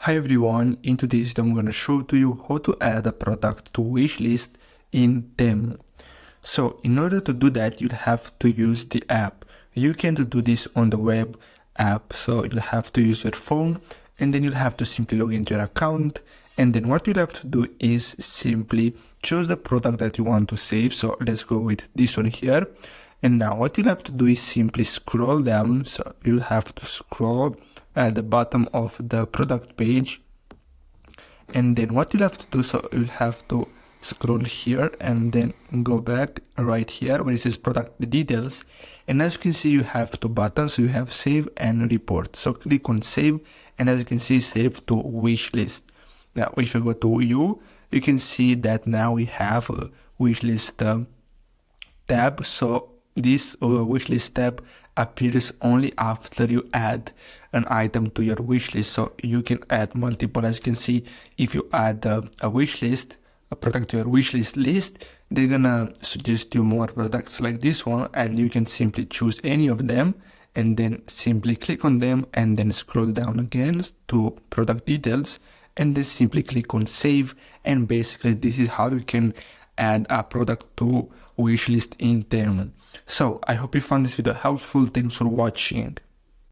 Hi everyone, in today's video I'm going to show to you how to add a product to wishlist in Temu. So in order to do that, you'll have to use the app. You can do this on the web app, so you'll have to use your phone and then you'll have to simply log into your account, and then what you'll have to do is simply choose the product that you want to save. So let's go with this one here. And now what you'll have to do is simply scroll down. So you'll have to scroll at the bottom of the product page, and then what you'll have to do, so you'll have to scroll here and then go back right here where it says product details, and as you can see you have two buttons. So you have save and report. So click on save, and as you can see, save to wish list. Now if you go to you can see that now we have a wish list tab. So this wishlist tab appears only after you add an item to your wish list. So you can add multiple. As you can see, if you add a wish list, a product to your wish list, they're gonna suggest you more products like this one, and you can simply choose any of them and then simply click on them and then scroll down again to product details and then simply click on save. And basically this is how you can add a product to wishlist in Temu. So I hope you found this video helpful. Thanks for watching.